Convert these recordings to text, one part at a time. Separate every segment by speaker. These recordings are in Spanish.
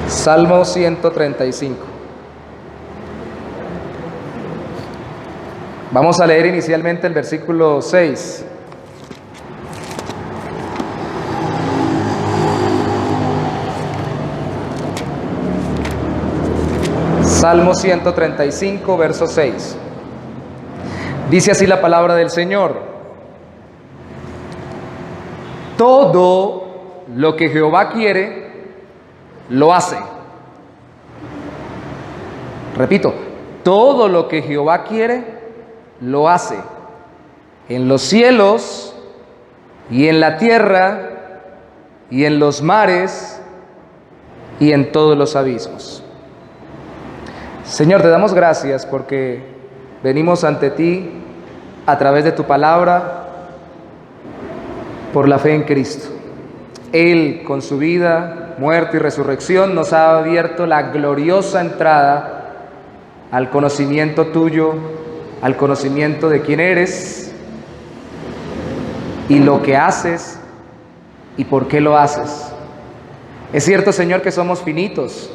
Speaker 1: Salmo 135. Vamos a leer inicialmente el versículo 6. Salmo 135, verso 6. Dice así la palabra del Señor: todo lo que Jehová quiere, lo hace. Repito, todo lo que Jehová quiere, lo hace. En los cielos y en la tierra y en los mares y en todos los abismos. Señor, te damos gracias porque venimos ante ti a través de tu palabra por la fe en Cristo. Él, con su vida, muerte y resurrección, nos ha abierto la gloriosa entrada al conocimiento tuyo, al conocimiento de quién eres y lo que haces y por qué lo haces. Es cierto, Señor, que somos finitos,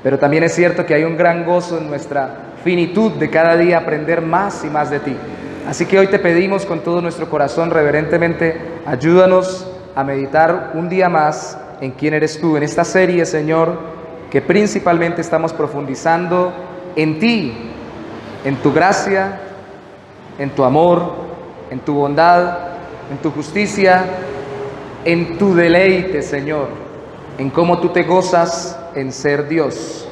Speaker 1: pero también es cierto que hay un gran gozo en nuestra finitud de cada día aprender más y más de ti. Así que hoy te pedimos con todo nuestro corazón, reverentemente, ayúdanos a meditar un día más en quién eres tú, en esta serie, Señor, que principalmente estamos profundizando en ti, en tu gracia, en tu amor, en tu bondad, en tu justicia, en tu deleite, Señor, en cómo tú te gozas en ser Dios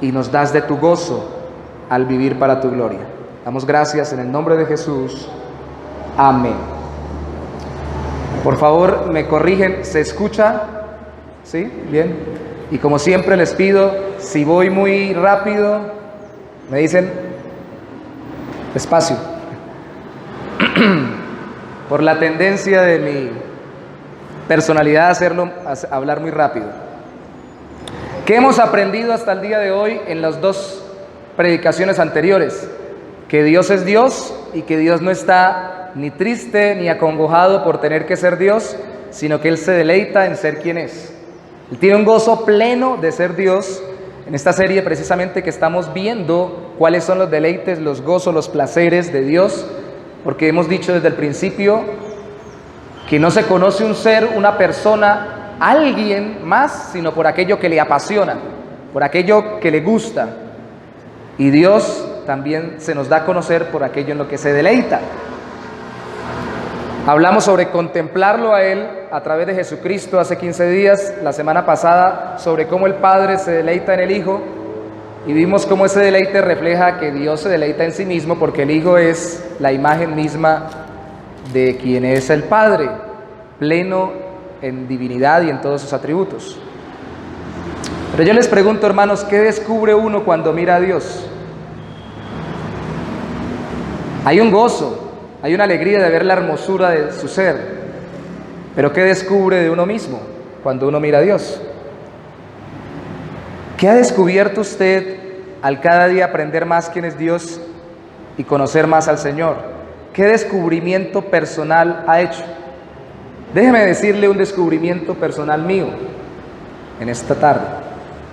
Speaker 1: y nos das de tu gozo al vivir para tu gloria. Damos gracias en el nombre de Jesús. Amén. Por favor, me corrigen, ¿se escucha? ¿Sí? Bien. Y como siempre les pido, si voy muy rápido, me dicen despacio. Por la tendencia de mi personalidad a hablar muy rápido. ¿Qué hemos aprendido hasta el día de hoy en las dos predicaciones anteriores? Que Dios es Dios y que Dios no está ni triste ni acongojado por tener que ser Dios, sino que Él se deleita en ser quien es. Él tiene un gozo pleno de ser Dios. En esta serie precisamente que estamos viendo cuáles son los deleites, los gozos, los placeres de Dios, porque hemos dicho desde el principio que no se conoce un ser, una persona, alguien más, sino por aquello que le apasiona, por aquello que le gusta. Y Dios también se nos da a conocer por aquello en lo que se deleita. Hablamos sobre contemplarlo a Él a través de Jesucristo hace 15 días, la semana pasada, sobre cómo el Padre se deleita en el Hijo, y vimos cómo ese deleite refleja que Dios se deleita en sí mismo, porque el Hijo es la imagen misma de quien es el Padre, pleno en divinidad y en todos sus atributos. Pero yo les pregunto, hermanos, ¿qué descubre uno cuando mira a Dios? Hay un gozo, hay una alegría de ver la hermosura de su ser, pero ¿qué descubre de uno mismo cuando uno mira a Dios? ¿Qué ha descubierto usted al cada día aprender más quién es Dios y conocer más al Señor? ¿Qué descubrimiento personal ha hecho? Déjeme decirle un descubrimiento personal mío en esta tarde,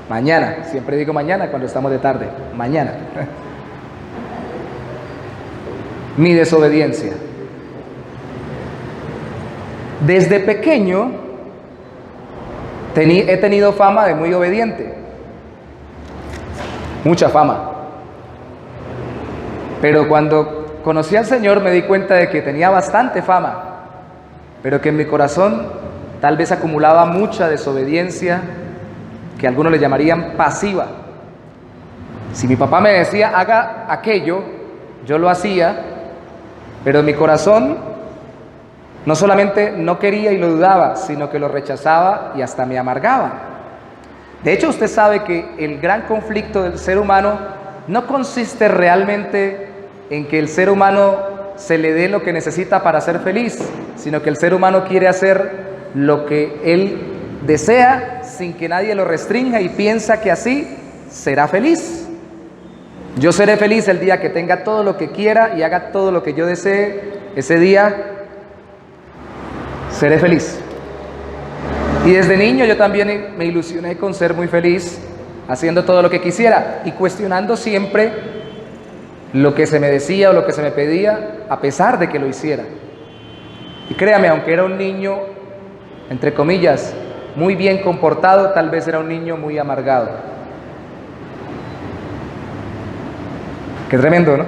Speaker 1: mañana, siempre digo mañana cuando estamos de tarde, mañana. Mi desobediencia. Desde pequeño he tenido fama de muy obediente, mucha fama, pero cuando conocí al Señor me di cuenta de que tenía bastante fama, pero que en mi corazón tal vez acumulaba mucha desobediencia, que algunos le llamarían pasiva. Si mi papá me decía haga aquello, yo lo hacía, pero mi corazón no solamente no quería y lo dudaba, sino que lo rechazaba y hasta me amargaba. De hecho, usted sabe que el gran conflicto del ser humano no consiste realmente en que el ser humano se le dé lo que necesita para ser feliz, sino que el ser humano quiere hacer lo que él desea sin que nadie lo restrinja y piensa que así será feliz. Yo seré feliz el día que tenga todo lo que quiera y haga todo lo que yo desee. Ese día seré feliz. Y desde niño yo también me ilusioné con ser muy feliz haciendo todo lo que quisiera y cuestionando siempre lo que se me decía o lo que se me pedía, a pesar de que lo hiciera. Y créame, aunque era un niño, entre comillas, muy bien comportado, tal vez era un niño muy amargado. Qué tremendo, ¿no?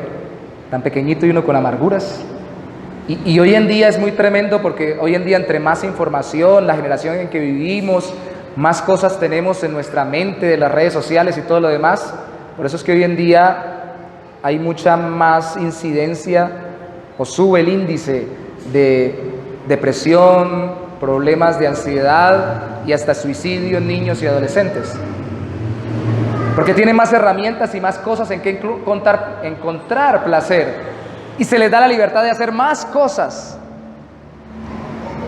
Speaker 1: Tan pequeñito y uno con amarguras. Y hoy en día es muy tremendo porque hoy en día entre más información, la generación en que vivimos, más cosas tenemos en nuestra mente de las redes sociales y todo lo demás. Por eso es que hoy en día hay mucha más incidencia o sube el índice de depresión, problemas de ansiedad y hasta suicidio en niños y adolescentes. Porque tienen más herramientas y más cosas en que encontrar placer. Y se les da la libertad de hacer más cosas.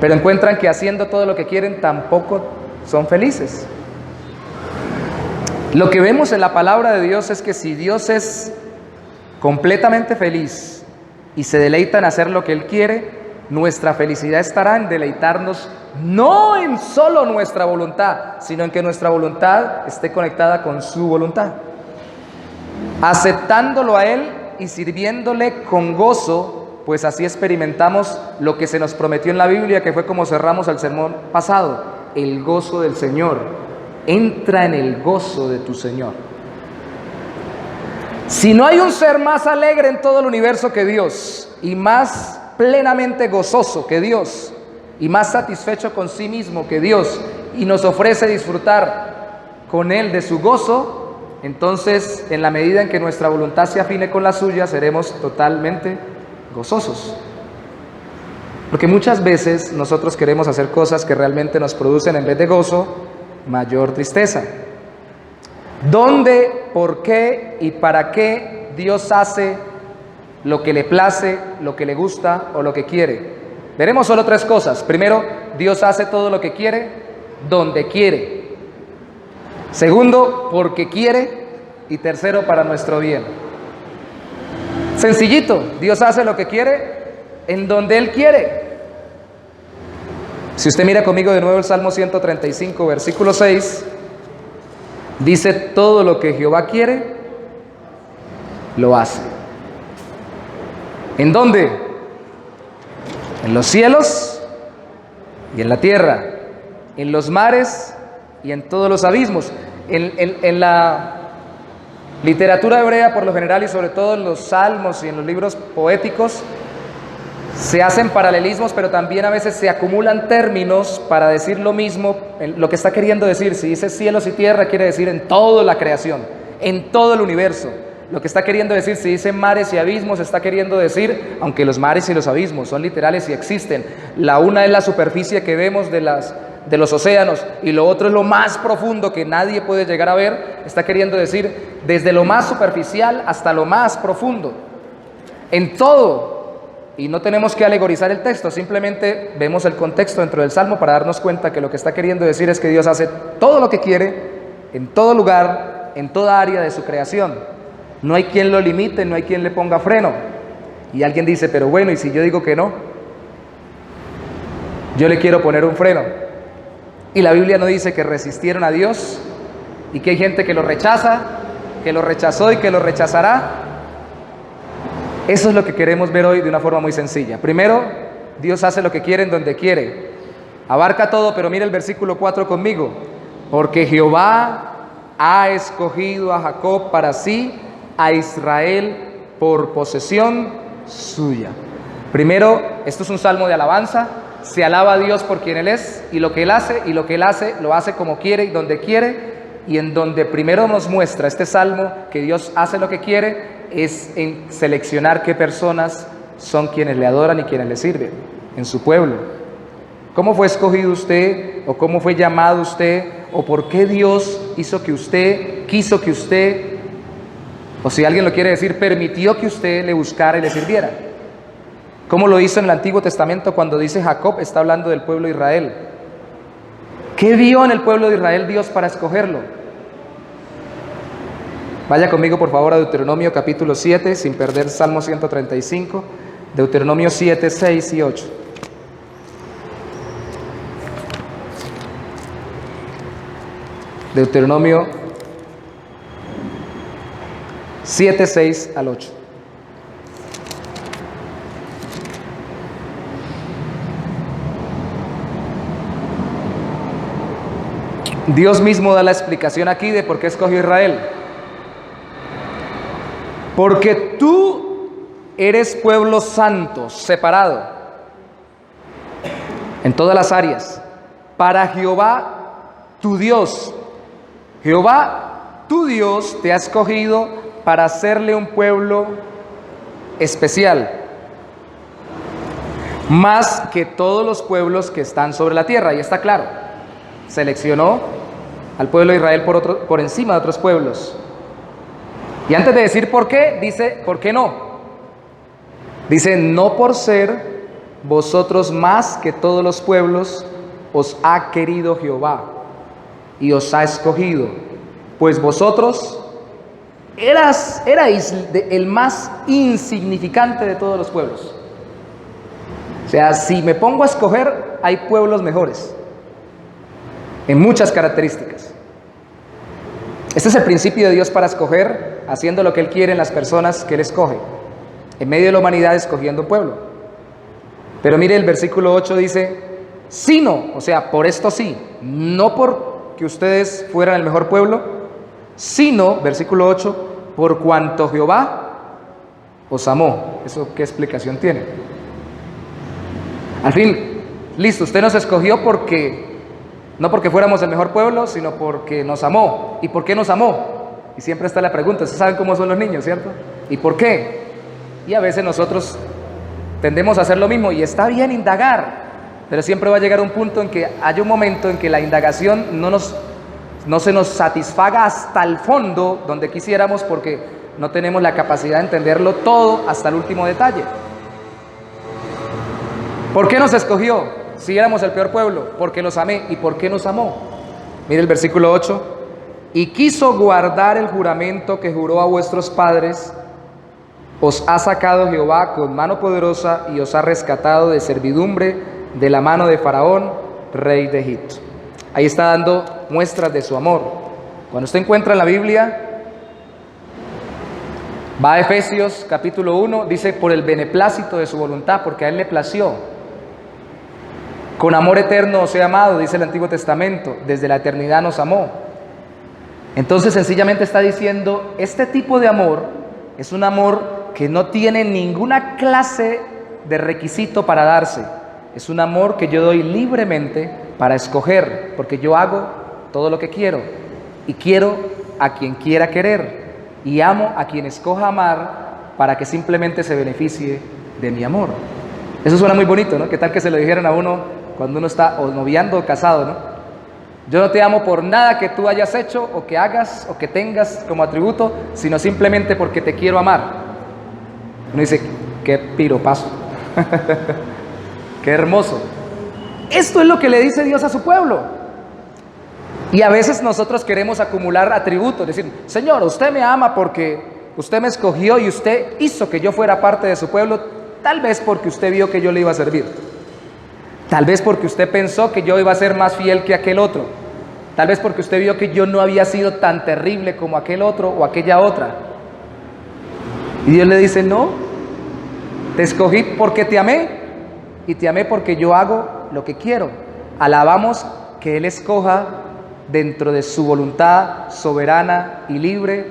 Speaker 1: Pero encuentran que haciendo todo lo que quieren tampoco son felices. Lo que vemos en la palabra de Dios es que si Dios es completamente feliz y se deleita en hacer lo que Él quiere, nuestra felicidad estará en deleitarnos no en solo nuestra voluntad, sino en que nuestra voluntad esté conectada con su voluntad. Aceptándolo a Él y sirviéndole con gozo, pues así experimentamos lo que se nos prometió en la Biblia, que fue como cerramos el sermón pasado, el gozo del Señor. Entra en el gozo de tu Señor. Si no hay un ser más alegre en todo el universo que Dios, y más plenamente gozoso que Dios, y más satisfecho con sí mismo que Dios, y nos ofrece disfrutar con Él de su gozo, entonces, en la medida en que nuestra voluntad se afine con la suya, seremos totalmente gozosos. Porque muchas veces nosotros queremos hacer cosas que realmente nos producen, en vez de gozo, mayor tristeza. ¿Dónde, por qué y para qué Dios hace lo que le place, lo que le gusta o lo que quiere? Veremos solo tres cosas. Primero, Dios hace todo lo que quiere, donde quiere. Segundo, porque quiere. Y tercero, para nuestro bien. Sencillito, Dios hace lo que quiere, en donde Él quiere. Si usted mira conmigo de nuevo el Salmo 135, versículo 6, dice: todo lo que Jehová quiere, lo hace. ¿En dónde? En los cielos y en la tierra, en los mares y en todos los abismos. En la literatura hebrea, por lo general, y sobre todo en los salmos y en los libros poéticos, se hacen paralelismos, pero también a veces se acumulan términos para decir lo mismo, lo que está queriendo decir. Si dice cielos y tierra, quiere decir en toda la creación, en todo el universo. Lo que está queriendo decir, si dice mares y abismos, está queriendo decir, aunque los mares y los abismos son literales y existen, la una es la superficie que vemos de los océanos, y lo otro es lo más profundo que nadie puede llegar a ver. Está queriendo decir desde lo más superficial hasta lo más profundo, en todo. Y no tenemos que alegorizar el texto, simplemente vemos el contexto dentro del Salmo para darnos cuenta que lo que está queriendo decir es que Dios hace todo lo que quiere, en todo lugar, en toda área de su creación. No hay quien lo limite, no hay quien le ponga freno. Y alguien dice: pero bueno, ¿y si yo digo que no? Yo le quiero poner un freno. Y la Biblia no dice que resistieron a Dios y que hay gente que lo rechaza, que lo rechazó y que lo rechazará. Eso es lo que queremos ver hoy de una forma muy sencilla. Primero, Dios hace lo que quiere en donde quiere. Abarca todo, pero mira el versículo 4 conmigo. Porque Jehová ha escogido a Jacob para sí, a Israel por posesión suya. Primero, esto es un salmo de alabanza. Se alaba a Dios por quien Él es y lo que Él hace, y lo que Él hace lo hace como quiere y donde quiere. Y en donde primero nos muestra este salmo que Dios hace lo que quiere es en seleccionar qué personas son quienes le adoran y quienes le sirven en su pueblo. ¿Cómo fue escogido usted? ¿O cómo fue llamado usted? ¿O por qué Dios quiso que usted, o si alguien lo quiere decir, permitió que usted le buscara y le sirviera? ¿Cómo lo hizo en el Antiguo Testamento cuando dice Jacob? Está hablando del pueblo de Israel. ¿Qué vio en el pueblo de Israel Dios para escogerlo? Vaya conmigo por favor a Deuteronomio capítulo 7, sin perder Salmo 135, Deuteronomio 7, 6 y 8. Deuteronomio 7, 6 al 8. Dios mismo da la explicación aquí de por qué escogió a Israel. Porque tú eres pueblo santo, separado, en todas las áreas, para Jehová tu Dios. Jehová tu Dios te ha escogido para hacerle un pueblo especial, más que todos los pueblos que están sobre la tierra. Y está claro, seleccionó al pueblo de Israel por encima de otros pueblos. Y antes de decir por qué, dice, ¿por qué no? Dice, no por ser vosotros más que todos los pueblos, os ha querido Jehová y os ha escogido, pues vosotros erais el más insignificante de todos los pueblos. O sea, si me pongo a escoger, hay pueblos mejores en muchas características. Este es el principio de Dios para escoger, haciendo lo que Él quiere en las personas que Él escoge, en medio de la humanidad escogiendo un pueblo. Pero mire, el versículo 8 dice, sino, o sea, por esto sí, no porque ustedes fueran el mejor pueblo, sino, versículo 8, por cuanto Jehová os amó. ¿Eso qué explicación tiene? Al fin, listo, usted nos escogió no porque fuéramos el mejor pueblo, sino porque nos amó. ¿Y por qué nos amó? Y siempre está la pregunta, ustedes saben cómo son los niños, ¿cierto? ¿Y por qué? Y a veces nosotros tendemos a hacer lo mismo, y está bien indagar, pero siempre va a llegar un punto en que hay un momento en que la indagación no se nos satisfaga hasta el fondo donde quisiéramos, porque no tenemos la capacidad de entenderlo todo hasta el último detalle. ¿Por qué nos escogió si éramos el peor pueblo? Porque los amé. ¿Y por qué nos amó? Mire el versículo 8. Y quiso guardar el juramento que juró a vuestros padres. Os ha sacado Jehová con mano poderosa y os ha rescatado de servidumbre de la mano de Faraón, rey de Egipto. Ahí está dando muestras de su amor. Cuando usted encuentra en la Biblia, va a Efesios capítulo 1, dice, por el beneplácito de su voluntad, porque a Él le plació. Con amor eterno os he amado, dice el Antiguo Testamento, desde la eternidad nos amó. Entonces sencillamente está diciendo, este tipo de amor es un amor que no tiene ninguna clase de requisito para darse. Es un amor que yo doy libremente para escoger, porque yo hago todo lo que quiero y quiero a quien quiera querer y amo a quien escoja amar para que simplemente se beneficie de mi amor. Eso suena muy bonito, ¿no? ¿Qué tal que se lo dijeran a uno cuando uno está o noviando o casado, ¿no? Yo no te amo por nada que tú hayas hecho o que hagas o que tengas como atributo, sino simplemente porque te quiero amar. Uno dice, qué piropazo. Qué hermoso. Esto es lo que le dice Dios a su pueblo. Y a veces nosotros queremos acumular atributos, decir, Señor, usted me ama porque usted me escogió y usted hizo que yo fuera parte de su pueblo, tal vez porque usted vio que yo le iba a servir. Tal vez porque usted pensó que yo iba a ser más fiel que aquel otro. Tal vez porque usted vio que yo no había sido tan terrible como aquel otro o aquella otra. Y Dios le dice, no, te escogí porque te amé. Y te amé porque yo hago lo que quiero. Alabamos que Él escoja dentro de su voluntad soberana y libre,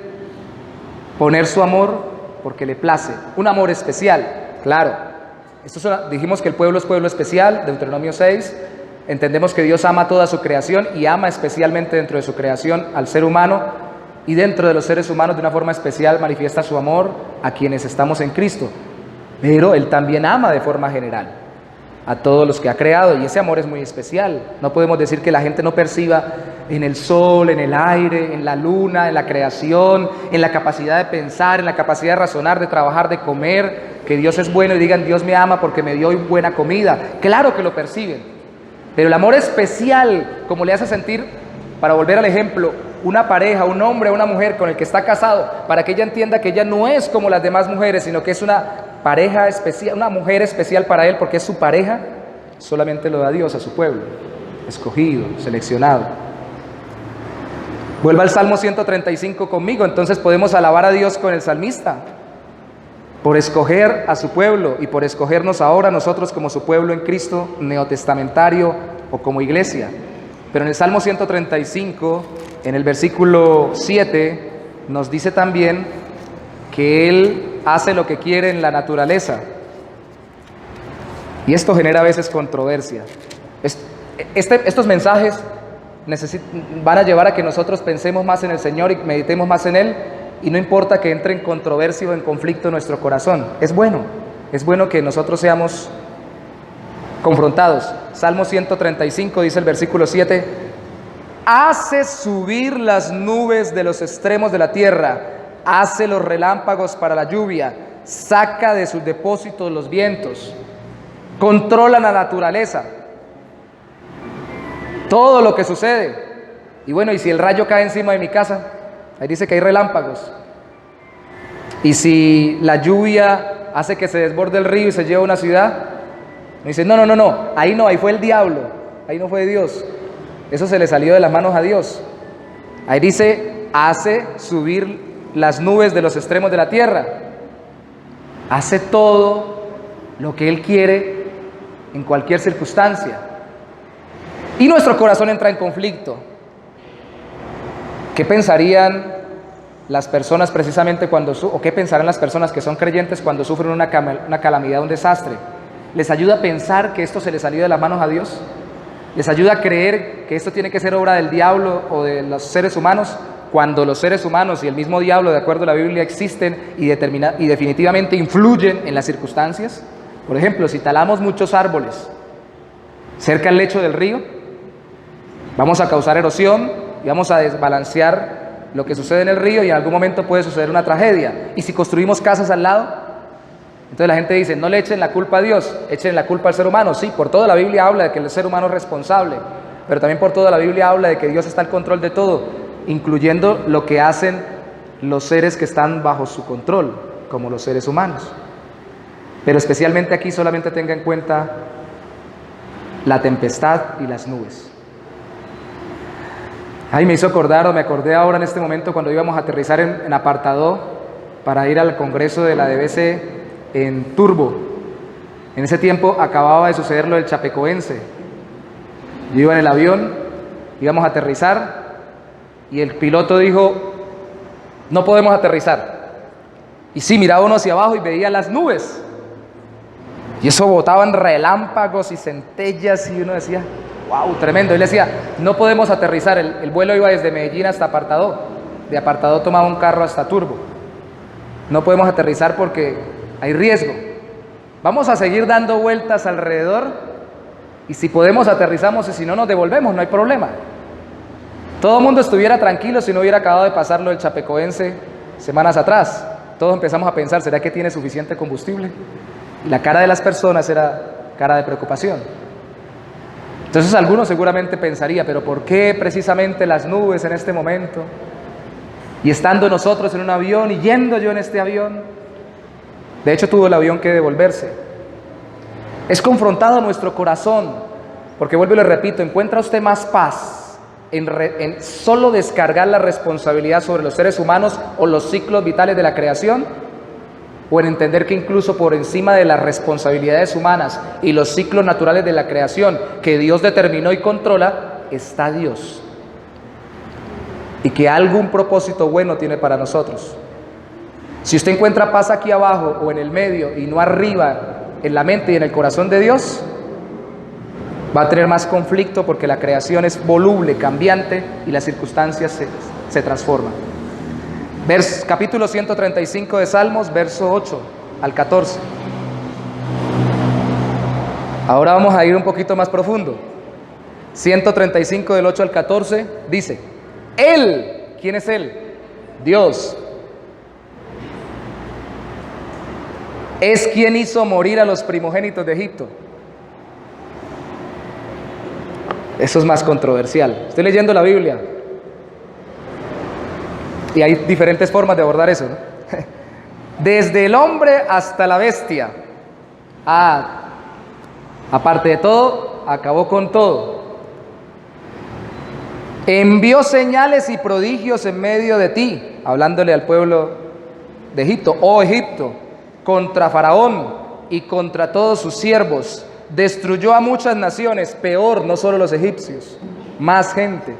Speaker 1: poner su amor porque le place. Un amor especial, claro. Dijimos que el pueblo es pueblo especial, Deuteronomio 6. Entendemos que Dios ama toda su creación y ama especialmente dentro de su creación al ser humano, y dentro de los seres humanos de una forma especial manifiesta su amor a quienes estamos en Cristo. Pero Él también ama de forma general a todos los que ha creado, y ese amor es muy especial. No podemos decir que la gente no perciba en el sol, en el aire, en la luna, en la creación, en la capacidad de pensar, en la capacidad de razonar, de trabajar, de comer, que Dios es bueno y digan, Dios me ama porque me dio buena comida. Claro que lo perciben, pero el amor especial, como le hace sentir, para volver al ejemplo, una pareja, un hombre o una mujer con el que está casado, para que ella entienda que ella no es como las demás mujeres, sino que es una pareja especial, una mujer especial para él porque es su pareja, solamente lo da Dios a su pueblo, escogido, seleccionado. Vuelva al Salmo 135 conmigo, entonces podemos alabar a Dios con el salmista, por escoger a su pueblo y por escogernos ahora nosotros como su pueblo en Cristo neotestamentario o como iglesia. Pero en el Salmo 135, en el versículo 7, nos dice también que Él hace lo que quiere en la naturaleza. Y esto genera a veces controversia. Estos mensajes van a llevar a que nosotros pensemos más en el Señor y meditemos más en Él, y no importa que entre en controversia o en conflicto en nuestro corazón. Es bueno que nosotros seamos confrontados. Salmo 135 dice el versículo 7: hace subir las nubes de los extremos de la tierra, hace los relámpagos para la lluvia, saca de sus depósitos los vientos, controla la naturaleza, todo lo que sucede. Y bueno, y si el rayo cae encima de mi casa, ahí dice que hay relámpagos. Y si la lluvia hace que se desborde el río y se lleva a una ciudad, me dice, no, ahí fue el diablo, ahí no fue Dios. Eso se le salió de las manos a Dios. Ahí dice, hace subir las nubes de los extremos de la tierra. Hace todo lo que Él quiere en cualquier circunstancia. Y nuestro corazón entra en conflicto. ¿Qué pensarían las personas precisamente o qué pensarán las personas que son creyentes cuando sufren una calamidad, un desastre? ¿Les ayuda a pensar que esto se les salió de las manos a Dios? ¿Les ayuda a creer que esto tiene que ser obra del diablo o de los seres humanos? Cuando los seres humanos y el mismo diablo, de acuerdo a la Biblia, existen y definitivamente influyen en las circunstancias. Por ejemplo, si talamos muchos árboles cerca del lecho del río, vamos a causar erosión y vamos a desbalancear lo que sucede en el río, y en algún momento puede suceder una tragedia. Y si construimos casas al lado, entonces la gente dice, no le echen la culpa a Dios, echen la culpa al ser humano. Sí, por toda la Biblia habla de que el ser humano es responsable, pero también por toda la Biblia habla de que Dios está al control de todo, incluyendo lo que hacen los seres que están bajo su control, como los seres humanos. Pero especialmente aquí solamente tenga en cuenta la tempestad y las nubes. Ay, me acordé ahora en este momento cuando íbamos a aterrizar en Apartadó para ir al congreso de la DBC en Turbo. En ese tiempo acababa de suceder lo del Chapecoense. Yo iba en el avión, íbamos a aterrizar y el piloto dijo, no podemos aterrizar. Y sí, miraba uno hacia abajo y veía las nubes. Y eso botaban relámpagos y centellas y uno decía, wow, tremendo. Él decía, no podemos aterrizar. El vuelo iba desde Medellín hasta Apartadó. De Apartadó tomaba un carro hasta Turbo. No podemos aterrizar porque hay riesgo. Vamos a seguir dando vueltas alrededor y si podemos aterrizamos y si no nos devolvemos, no hay problema. Todo el mundo estuviera tranquilo si no hubiera acabado de pasarlo el Chapecoense semanas atrás. Todos empezamos a pensar, ¿será que tiene suficiente combustible? Y la cara de las personas era cara de preocupación. Entonces algunos seguramente pensaría, pero ¿por qué precisamente las nubes en este momento? Y estando nosotros en un avión y yendo yo en este avión, de hecho tuvo el avión que devolverse. Es confrontado nuestro corazón, porque vuelvo y le repito, ¿encuentra usted más paz en solo descargar la responsabilidad sobre los seres humanos o los ciclos vitales de la creación? ¿O en entender que incluso por encima de las responsabilidades humanas y los ciclos naturales de la creación que Dios determinó y controla, está Dios? Y que algún propósito bueno tiene para nosotros. Si usted encuentra paz aquí abajo o en el medio y no arriba en la mente y en el corazón de Dios, va a tener más conflicto porque la creación es voluble, cambiante y las circunstancias se transforman. Capítulo 135 de Salmos, verso 8 al 14. Ahora vamos a ir un poquito más profundo. 135 del 8 al 14 dice, Él, ¿quién es Él? Dios. Es quien hizo morir a los primogénitos de Egipto. Eso es más controversial. Estoy leyendo la Biblia y hay diferentes formas de abordar eso, ¿no? Desde el hombre hasta la bestia. Aparte de todo, acabó con todo. envió señales y prodigios en medio de ti, hablándole al pueblo de Egipto, oh Egipto, contra Faraón y contra todos sus siervos, destruyó a muchas naciones, peor, no solo los egipcios, más gente,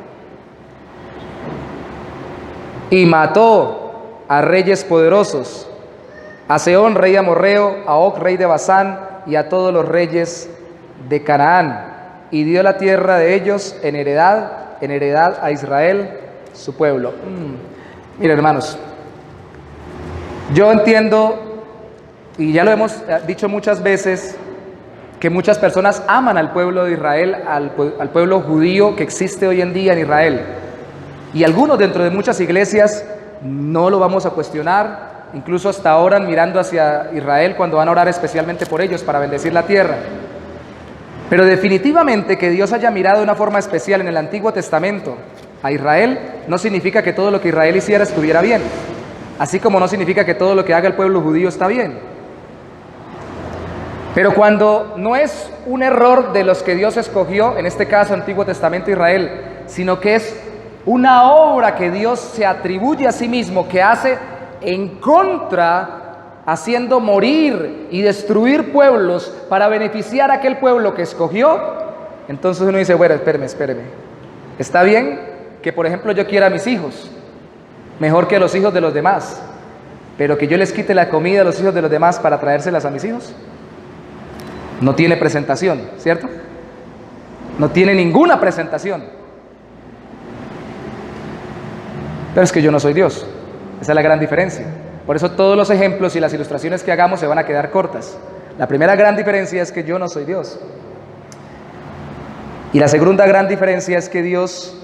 Speaker 1: y mató a reyes poderosos, a Sehón, rey amorreo, a Og, rey de Basán, y a todos los reyes de Canaán, y dio la tierra de ellos en heredad a Israel, su pueblo. Miren, hermanos, yo entiendo, y ya lo hemos dicho muchas veces, que muchas personas aman al pueblo de Israel, al pueblo judío que existe hoy en día en Israel. Y algunos dentro de muchas iglesias no lo vamos a cuestionar, incluso hasta ahora mirando hacia Israel cuando van a orar especialmente por ellos para bendecir la tierra. Pero definitivamente que Dios haya mirado de una forma especial en el Antiguo Testamento a Israel no significa que todo lo que Israel hiciera estuviera bien, así como no significa que todo lo que haga el pueblo judío está bien. Pero cuando no es un error de los que Dios escogió, en este caso Antiguo Testamento Israel, sino que es una obra que Dios se atribuye a sí mismo, que hace en contra, haciendo morir y destruir pueblos para beneficiar a aquel pueblo que escogió, entonces uno dice, bueno, espéreme, está bien que por ejemplo yo quiera a mis hijos, mejor que a los hijos de los demás, pero que yo les quite la comida a los hijos de los demás para traérselas a mis hijos, no tiene presentación, ¿cierto? No tiene ninguna presentación. Pero es que yo no soy Dios, esa es la gran diferencia. Por eso todos los ejemplos y las ilustraciones que hagamos se van a quedar cortas. La primera gran diferencia es que yo no soy Dios. Y la segunda gran diferencia es que Dios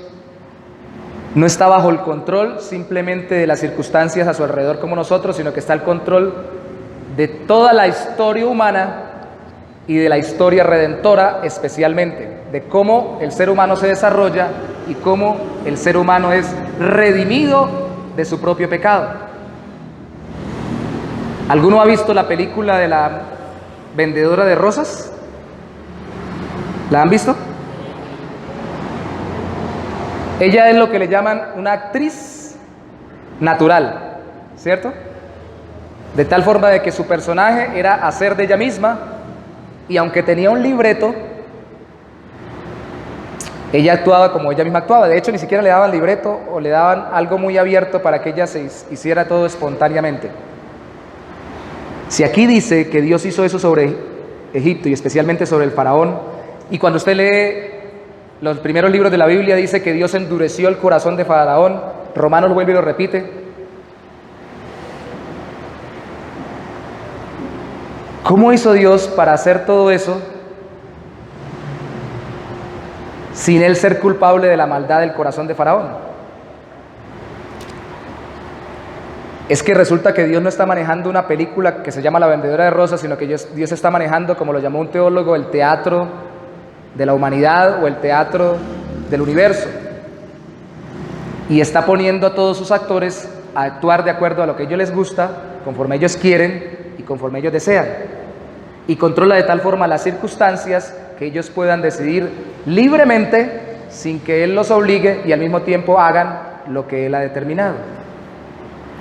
Speaker 1: no está bajo el control simplemente de las circunstancias a su alrededor como nosotros, sino que está al control de toda la historia humana y de la historia redentora especialmente, de cómo el ser humano se desarrolla y cómo el ser humano es redimido de su propio pecado. ¿Alguno ha visto la película de la vendedora de rosas? ¿La han visto? Ella es lo que le llaman una actriz natural, ¿cierto? De tal forma de que su personaje era hacer de ella misma, y aunque tenía un libreto, ella actuaba como ella misma actuaba. De hecho, ni siquiera le daban libreto o le daban algo muy abierto para que ella se hiciera todo espontáneamente. Si aquí dice que Dios hizo eso sobre Egipto y especialmente sobre el faraón, y cuando usted lee los primeros libros de la Biblia dice que Dios endureció el corazón de faraón, Romanos vuelve y lo repite. ¿Cómo hizo Dios para hacer todo eso sin él ser culpable de la maldad del corazón de faraón? Es que resulta que Dios no está manejando una película que se llama La vendedora de rosas, sino que Dios está manejando, como lo llamó un teólogo, el teatro de la humanidad o el teatro del universo. Y está poniendo a todos sus actores a actuar de acuerdo a lo que a ellos les gusta, conforme ellos quieren y conforme ellos desean. Y controla de tal forma las circunstancias que ellos puedan decidir libremente sin que Él los obligue y al mismo tiempo hagan lo que Él ha determinado.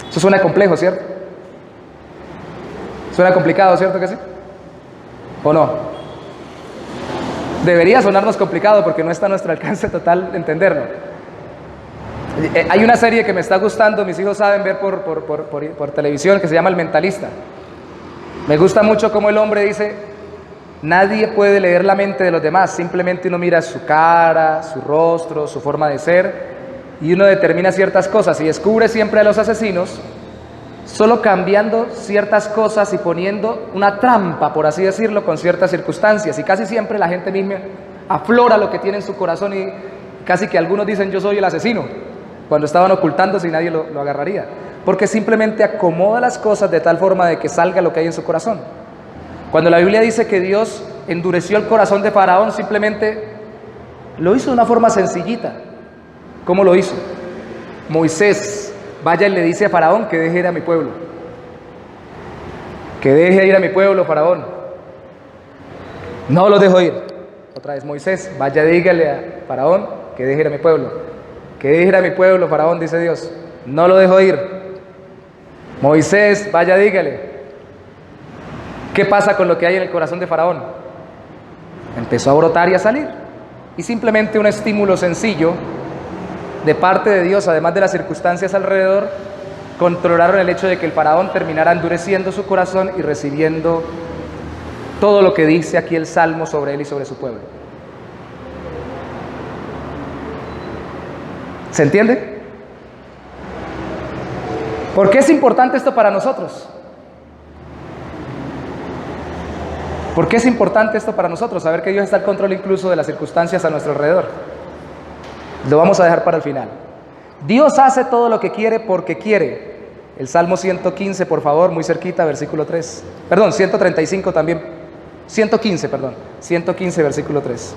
Speaker 1: Eso suena complejo, ¿cierto? Suena complicado, ¿cierto que sí? ¿O no? Debería sonarnos complicado porque no está a nuestro alcance total entenderlo. Hay una serie que me está gustando, mis hijos saben ver por televisión, que se llama El Mentalista. Me gusta mucho cómo el hombre dice, nadie puede leer la mente de los demás, simplemente uno mira su cara, su rostro, su forma de ser, y uno determina ciertas cosas y descubre siempre a los asesinos solo cambiando ciertas cosas y poniendo una trampa, por así decirlo, con ciertas circunstancias. Y casi siempre la gente misma aflora lo que tiene en su corazón y casi que algunos dicen yo soy el asesino, cuando estaban ocultándose y nadie lo agarraría. Porque simplemente acomoda las cosas de tal forma de que salga lo que hay en su corazón. Cuando la Biblia dice que Dios endureció el corazón de Faraón, simplemente lo hizo de una forma sencillita. ¿Cómo lo hizo? Moisés vaya y le dice a Faraón que deje ir a mi pueblo. Que deje ir a mi pueblo, Faraón. No los dejo ir. Otra vez Moisés, vaya dígale a Faraón que deje ir a mi pueblo. que deje ir a mi pueblo, Faraón, dice Dios. No lo dejo ir. Moisés, vaya, dígale. ¿Qué pasa con lo que hay en el corazón de Faraón? Empezó a brotar y a salir. Y simplemente un estímulo sencillo de parte de Dios, además de las circunstancias alrededor, controlaron el hecho de que el Faraón terminara endureciendo su corazón y recibiendo todo lo que dice aquí el Salmo sobre él y sobre su pueblo. ¿Se entiende? ¿Por qué es importante esto para nosotros? ¿Por qué es importante esto para nosotros? Saber que Dios está al control incluso de las circunstancias a nuestro alrededor. Lo vamos a dejar para el final. Dios hace todo lo que quiere porque quiere. El Salmo 115, por favor, muy cerquita, versículo 3. Perdón, 135 también. 115, versículo 3.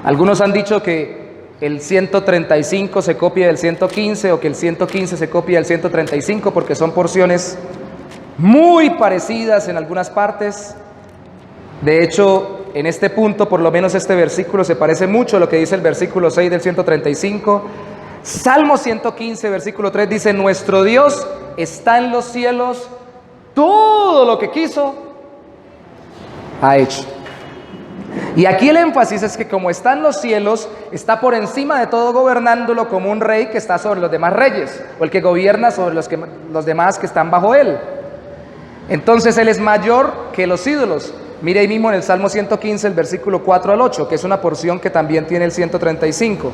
Speaker 1: Algunos han dicho que el 135 se copia del 115 o que el 115 se copia del 135 porque son porciones muy parecidas en algunas partes. De hecho, en este punto, por lo menos este versículo se parece mucho a lo que dice el versículo 6 del 135. Salmo 115, versículo 3 dice: nuestro Dios está en los cielos, todo lo que quiso ha hecho. Y aquí el énfasis es que como está en los cielos, está por encima de todo, gobernándolo como un rey que está sobre los demás reyes, o el que gobierna sobre los demás que están bajo él. Entonces él es mayor que los ídolos. Mire ahí mismo en el Salmo 115, el versículo 4 al 8, que es una porción que también tiene el 135.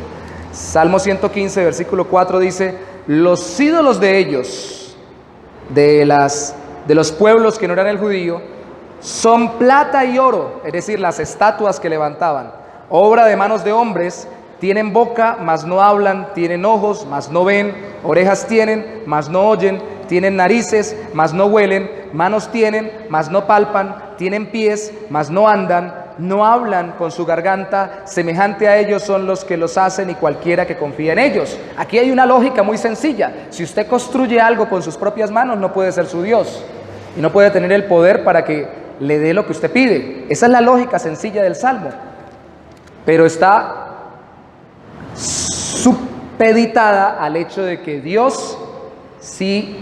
Speaker 1: Salmo 115, versículo 4 dice: los ídolos de ellos, de los pueblos que no eran el judío, son plata y oro, es decir, las estatuas que levantaban, obra de manos de hombres. Tienen boca, mas no hablan; tienen ojos, mas no ven; orejas tienen, mas no oyen; tienen narices, mas no huelen; manos tienen, mas no palpan; tienen pies, mas no andan; no hablan con su garganta; semejante a ellos son los que los hacen y cualquiera que confía en ellos. Aquí hay una lógica muy sencilla. Si usted construye algo con sus propias manos, no puede ser su Dios y no puede tener el poder para que le dé lo que usted pide. Esa es la lógica sencilla del Salmo, pero está supeditada al hecho de que Dios sí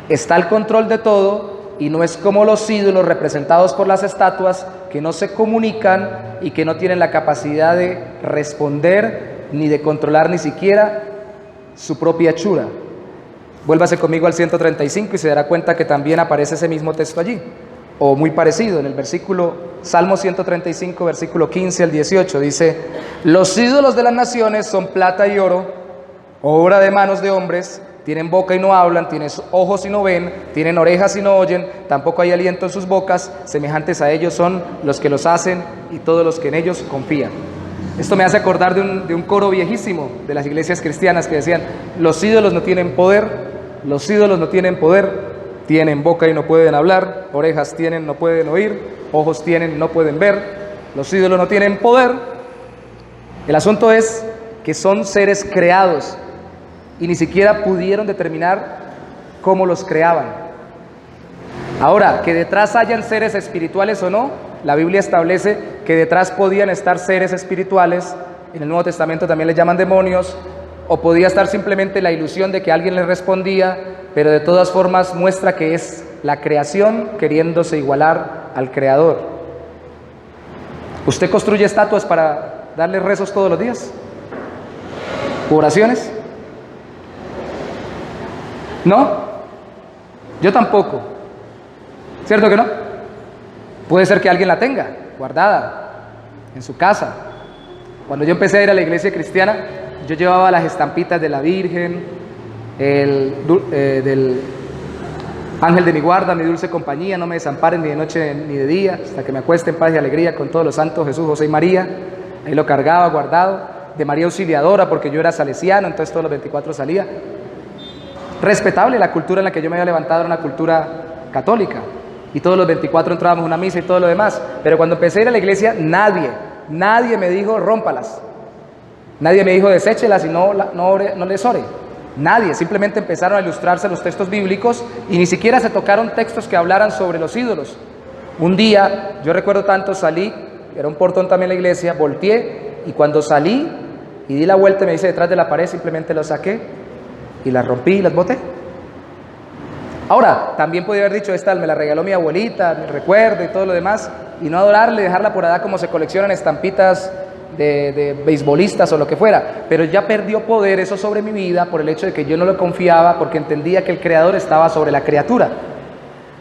Speaker 1: está al control de todo y no es como los ídolos representados por las estatuas, que no se comunican y que no tienen la capacidad de responder ni de controlar ni siquiera su propia hechura. Vuélvase conmigo al 135 y se dará cuenta que también aparece ese mismo texto allí, o muy parecido, en el Salmo 135, versículo 15 al 18, dice: los ídolos de las naciones son plata y oro, obra de manos de hombres. Tienen boca y no hablan, tienen ojos y no ven, tienen orejas y no oyen, tampoco hay aliento en sus bocas. Semejantes a ellos son los que los hacen y todos los que en ellos confían. Esto me hace acordar de un coro viejísimo de las iglesias cristianas que decían: los ídolos no tienen poder, los ídolos no tienen poder. Tienen boca y no pueden hablar, orejas tienen, no pueden oír, ojos tienen, no pueden ver. Los ídolos no tienen poder. El asunto es que son seres creados y ni siquiera pudieron determinar cómo los creaban. Ahora, que detrás hayan seres espirituales o no, la Biblia establece que detrás podían estar seres espirituales. En el Nuevo Testamento también les llaman demonios, o podía estar simplemente la ilusión de que alguien les respondía, pero de todas formas muestra que es la creación queriéndose igualar al Creador. ¿Usted construye estatuas para darle rezos todos los días? ¿Oraciones? ¿No? Yo tampoco. ¿Cierto que no? Puede ser que alguien la tenga guardada en su casa. Cuando yo empecé a ir a la iglesia cristiana, yo llevaba las estampitas de la Virgen, del ángel de mi guarda, mi dulce compañía, no me desamparen ni de noche ni de día, hasta que me acueste en paz y alegría con todos los santos, Jesús, José y María. Ahí lo cargaba guardado. De María Auxiliadora, porque yo era salesiano, entonces todos los 24 salía. Respetable, la cultura en la que yo me había levantado era una cultura católica, y todos los 24 entrábamos a una misa y todo lo demás. Pero cuando empecé a ir a la iglesia, nadie me dijo rómpalas. Nadie me dijo deséchelas y no les ore. Nadie, simplemente empezaron a ilustrarse los textos bíblicos y ni siquiera se tocaron textos que hablaran sobre los ídolos. Un día, yo recuerdo tanto, salí, era un portón también la iglesia, volteé y cuando salí, y di la vuelta y me dice detrás de la pared, simplemente los saqué y las rompí y las boté. Ahora, también podría haber dicho, esta me la regaló mi abuelita, me recuerdo y todo lo demás, y no adorarle, dejarla por allá como se coleccionan estampitas de beisbolistas o lo que fuera, pero ya perdió poder eso sobre mi vida por el hecho de que yo no lo confiaba, porque entendía que el Creador estaba sobre la criatura.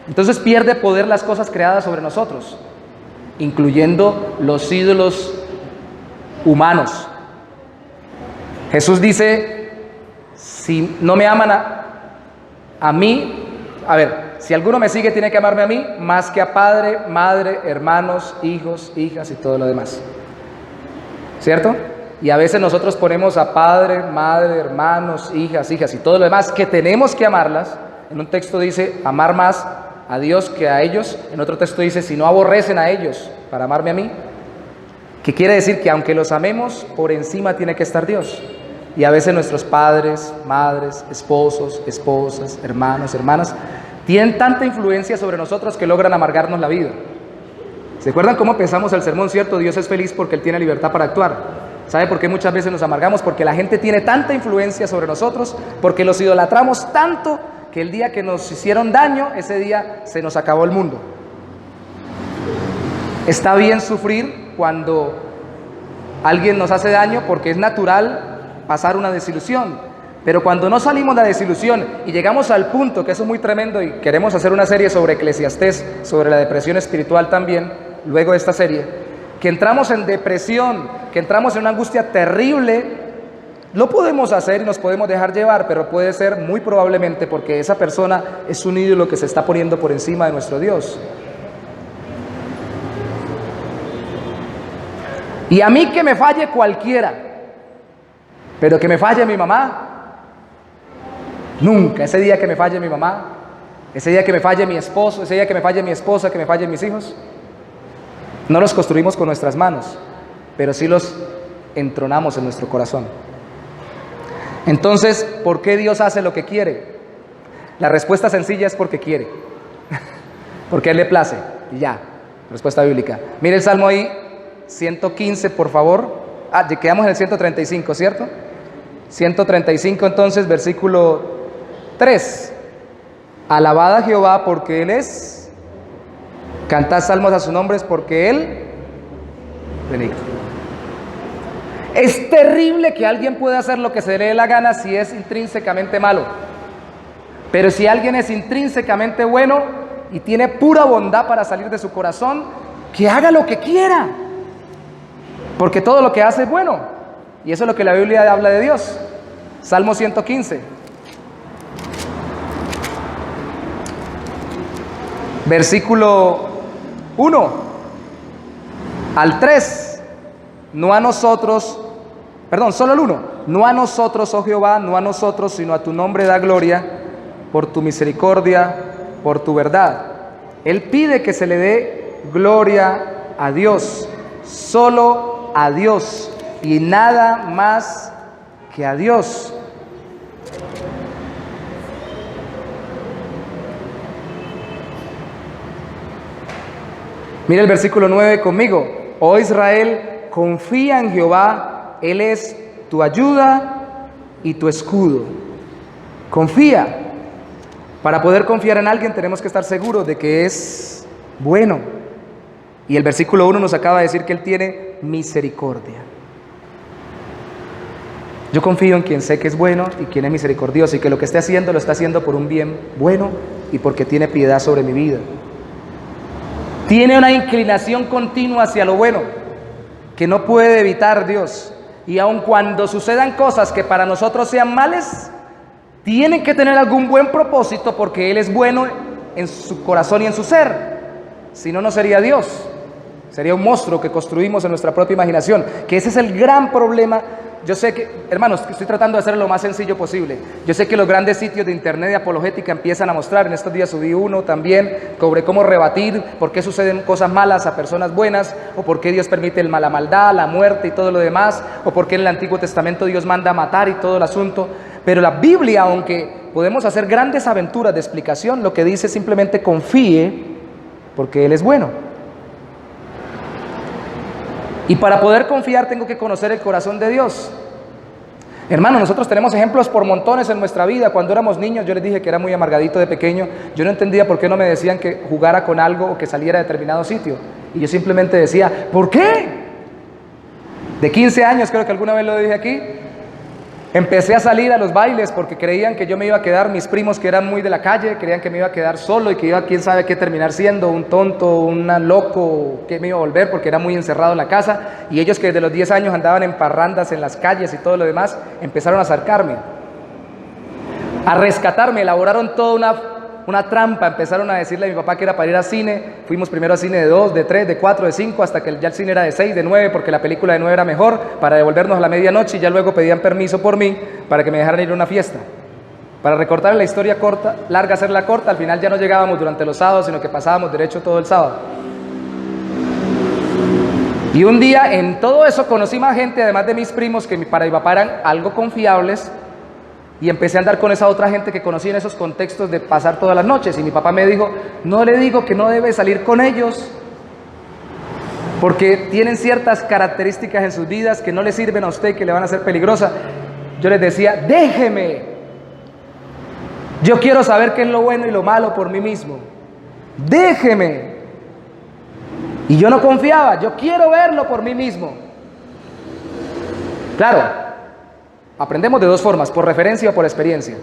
Speaker 1: Entonces pierde poder las cosas creadas sobre nosotros, incluyendo los ídolos humanos. Jesús dice, si no me aman a mí, a ver, si alguno me sigue tiene que amarme a mí más que a padre, madre, hermanos, hijos, hijas y todo lo demás. ¿Cierto? Y a veces nosotros ponemos a padre, madre, hermanos, hijas y todo lo demás, que tenemos que amarlas. En un texto dice, amar más a Dios que a ellos. En otro texto dice, si no aborrecen a ellos para amarme a mí. Que quiere decir que aunque los amemos, por encima tiene que estar Dios. Y a veces nuestros padres, madres, esposos, esposas, hermanos, hermanas, tienen tanta influencia sobre nosotros que logran amargarnos la vida. ¿Se acuerdan cómo empezamos el sermón, cierto? Dios es feliz porque Él tiene libertad para actuar. ¿Sabe por qué muchas veces nos amargamos? Porque la gente tiene tanta influencia sobre nosotros, porque los idolatramos tanto, que el día que nos hicieron daño, ese día se nos acabó el mundo. Está bien sufrir cuando alguien nos hace daño, porque es natural pasar una desilusión. Pero cuando no salimos de la desilusión y llegamos al punto, que eso es muy tremendo, y queremos hacer una serie sobre Eclesiastés, sobre la depresión espiritual también, luego de esta serie, que entramos en depresión, que entramos en una angustia terrible, lo podemos hacer y nos podemos dejar llevar, pero puede ser muy probablemente porque esa persona es un ídolo que se está poniendo por encima de nuestro Dios. Y a mí que me falle cualquiera, pero que me falle mi mamá, nunca. Ese día que me falle mi mamá, ese día que me falle mi esposo, ese día que me falle mi esposa, que me fallen mis hijos, no los construimos con nuestras manos, pero sí los entronamos en nuestro corazón. Entonces, ¿por qué Dios hace lo que quiere? La respuesta sencilla es porque quiere. Porque a Él le place. Y ya, respuesta bíblica. Mire el Salmo ahí, 115, por favor. Quedamos en el 135, ¿cierto? 135, entonces, versículo 3. Alabad a Jehová porque Él es. Cantad salmos a su nombre porque Él benigno. Es terrible que alguien pueda hacer lo que se le dé la gana si es intrínsecamente malo. Pero si alguien es intrínsecamente bueno y tiene pura bondad para salir de su corazón, que haga lo que quiera. Porque todo lo que hace es bueno. Y eso es lo que la Biblia habla de Dios. Salmo 115. Versículo 1 al 3. No a nosotros, perdón, solo el 1. No a nosotros, oh Jehová, no a nosotros, sino a tu nombre da gloria, por tu misericordia, por tu verdad. Él pide que se le dé gloria a Dios, solo a Dios y nada más que a Dios. Mira el versículo 9 conmigo. Oh Israel, confía en Jehová, Él es tu ayuda y tu escudo. Confía. Para poder confiar en alguien tenemos que estar seguros de que es bueno. Y el versículo 1 nos acaba de decir que Él tiene misericordia. Yo confío en quien sé que es bueno y quien es misericordioso, y que lo que esté haciendo lo está haciendo por un bien bueno y porque tiene piedad sobre mi vida. Tiene una inclinación continua hacia lo bueno que no puede evitar Dios. Y aun cuando sucedan cosas que para nosotros sean males, tienen que tener algún buen propósito, porque Él es bueno en su corazón y en su ser. Si no, no sería Dios. Sería un monstruo que construimos en nuestra propia imaginación. Que ese es el gran problema. Yo sé que, hermanos, estoy tratando de hacerlo lo más sencillo posible. Yo sé que los grandes sitios de internet de apologética empiezan a mostrar. En estos días subí uno también sobre cómo rebatir por qué suceden cosas malas a personas buenas, o por qué Dios permite la maldad, la muerte y todo lo demás, o por qué en el Antiguo Testamento Dios manda a matar y todo el asunto. Pero la Biblia, aunque podemos hacer grandes aventuras de explicación, lo que dice es simplemente confíe porque Él es bueno. Y para poder confiar tengo que conocer el corazón de Dios. Hermano, nosotros tenemos ejemplos por montones en nuestra vida. Cuando éramos niños, yo les dije que era muy amargadito de pequeño. Yo no entendía por qué no me decían que jugara con algo o que saliera a determinado sitio. Y yo simplemente decía, ¿por qué? De 15 años, creo que alguna vez lo dije aquí, empecé a salir a los bailes porque creían que yo me iba a quedar, mis primos que eran muy de la calle, creían que me iba a quedar solo y que iba, quién sabe qué, terminar siendo un tonto, un loco, que me iba a volver porque era muy encerrado en la casa. Y ellos que desde los 10 años andaban en parrandas en las calles y todo lo demás, empezaron a acercarme, a rescatarme, elaboraron toda una trampa. Empezaron a decirle a mi papá que era para ir al cine. Fuimos primero al cine de 2, de 3, de 4, de 5, hasta que ya el cine era de 6, de 9, porque la película de 9 era mejor, para devolvernos a la medianoche, y ya luego pedían permiso por mí para que me dejaran ir a una fiesta. Para recortar la historia corta, larga hacerla corta, al final ya no llegábamos durante los sábados, sino que pasábamos derecho todo el sábado. Y un día en todo eso conocí más gente, además de mis primos, que para mi papá eran algo confiables, y empecé a andar con esa otra gente que conocí en esos contextos de pasar todas las noches. Y mi papá me dijo, no le digo que no debe salir con ellos, porque tienen ciertas características en sus vidas que no le sirven a usted, que le van a hacer peligrosa. Yo les decía, déjeme, yo quiero saber qué es lo bueno y lo malo por mí mismo, déjeme. Y yo no confiaba, yo quiero verlo por mí mismo. Claro, aprendemos de dos formas, por referencia o por experiencia.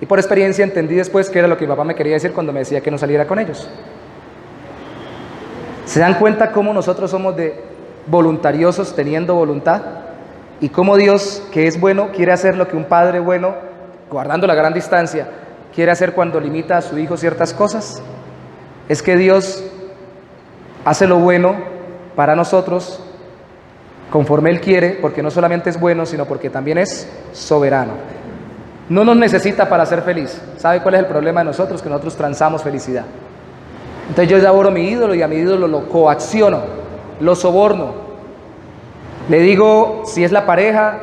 Speaker 1: Y por experiencia entendí después que era lo que mi papá me quería decir cuando me decía que no saliera con ellos. ¿Se dan cuenta cómo nosotros somos de voluntariosos teniendo voluntad? Y cómo Dios, que es bueno, quiere hacer lo que un padre bueno, guardando la gran distancia, quiere hacer cuando limita a su hijo ciertas cosas. Es que Dios hace lo bueno para nosotros conforme Él quiere, porque no solamente es bueno, sino porque también es soberano. No nos necesita para ser feliz. ¿Sabe cuál es el problema de nosotros? Que nosotros transamos felicidad. Entonces yo elaboro mi ídolo y a mi ídolo lo coacciono, lo soborno. Le digo, si es la pareja,